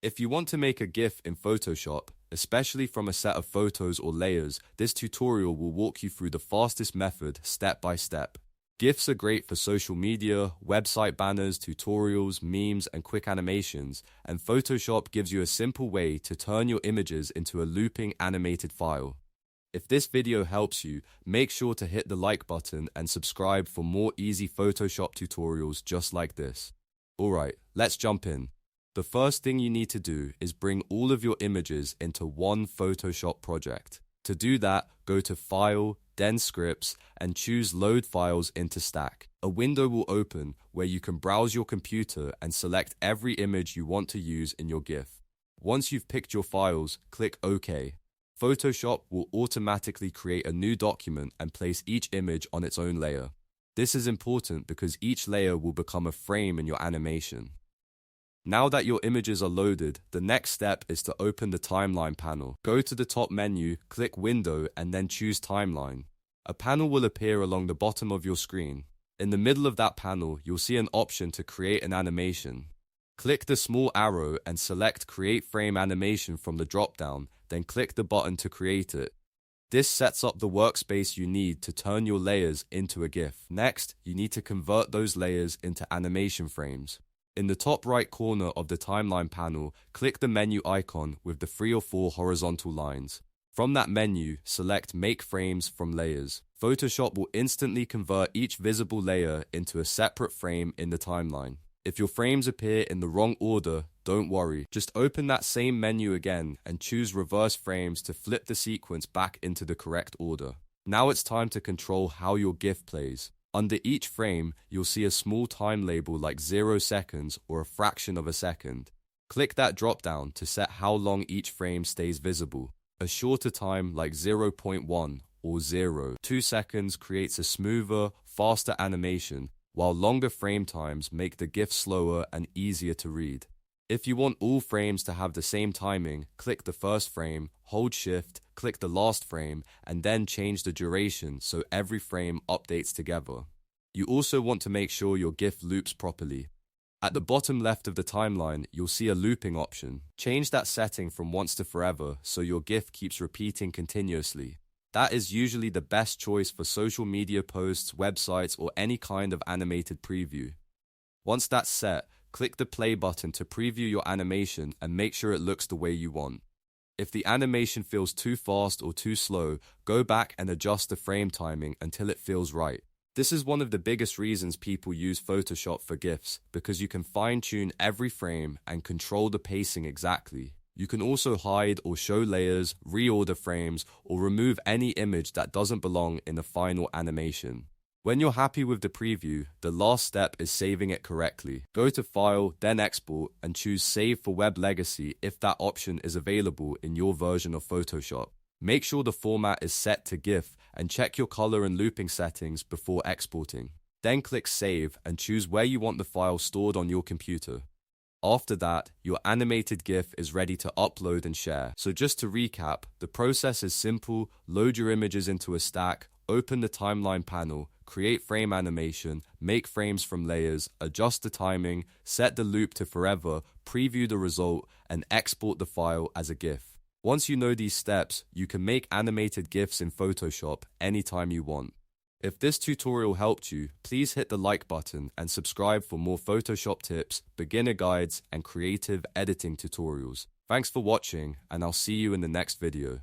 If you want to make a GIF in Photoshop, especially from a set of photos or layers, this tutorial will walk you through the fastest method step by step. GIFs are great for social media, website banners, tutorials, memes, and quick animations, and Photoshop gives you a simple way to turn your images into a looping animated file. If this video helps you, make sure to hit the like button and subscribe for more easy Photoshop tutorials just like this. Alright, let's jump in. The first thing you need to do is bring all of your images into one Photoshop project. To do that, go to File, then Scripts, and choose Load Files into Stack. A window will open where you can browse your computer and select every image you want to use in your GIF. Once you've picked your files, click OK. Photoshop will automatically create a new document and place each image on its own layer. This is important because each layer will become a frame in your animation. Now that your images are loaded, the next step is to open the Timeline panel. Go to the top menu, click Window, and then choose Timeline. A panel will appear along the bottom of your screen. In the middle of that panel, you'll see an option to create an animation. Click the small arrow and select Create Frame Animation from the drop-down, then click the button to create it. This sets up the workspace you need to turn your layers into a GIF. Next, you need to convert those layers into animation frames. In the top right corner of the Timeline panel, click the menu icon with the 3 or 4 horizontal lines. From that menu, select Make Frames from Layers. Photoshop will instantly convert each visible layer into a separate frame in the timeline. If your frames appear in the wrong order, don't worry. Just open that same menu again and choose Reverse Frames to flip the sequence back into the correct order. Now it's time to control how your GIF plays. Under each frame, you'll see a small time label like 0 seconds or a fraction of a second. Click that drop-down to set how long each frame stays visible. A shorter time like 0.1 or 0.2 seconds creates a smoother, faster animation, while longer frame times make the GIF slower and easier to read. If you want all frames to have the same timing, click the first frame, hold Shift, click the last frame, and then change the duration so every frame updates together. You also want to make sure your GIF loops properly. At the bottom left of the timeline, you'll see a looping option. Change that setting from once to forever so your GIF keeps repeating continuously. That is usually the best choice for social media posts, websites, or any kind of animated preview. Once that's set, click the play button to preview your animation and make sure it looks the way you want. If the animation feels too fast or too slow, go back and adjust the frame timing until it feels right. This is one of the biggest reasons people use Photoshop for GIFs, because you can fine-tune every frame and control the pacing exactly. You can also hide or show layers, reorder frames, or remove any image that doesn't belong in the final animation. When you're happy with the preview, the last step is saving it correctly. Go to File, then Export, and choose Save for Web Legacy if that option is available in your version of Photoshop. Make sure the format is set to GIF and check your color and looping settings before exporting. Then click Save and choose where you want the file stored on your computer. After that, your animated GIF is ready to upload and share. So just to recap, the process is simple: load your images into a stack, open the timeline panel, create frame animation, make frames from layers, adjust the timing, set the loop to forever, preview the result, and export the file as a GIF. Once you know these steps, you can make animated GIFs in Photoshop anytime you want. If this tutorial helped you, please hit the like button and subscribe for more Photoshop tips, beginner guides, and creative editing tutorials. Thanks for watching, and I'll see you in the next video.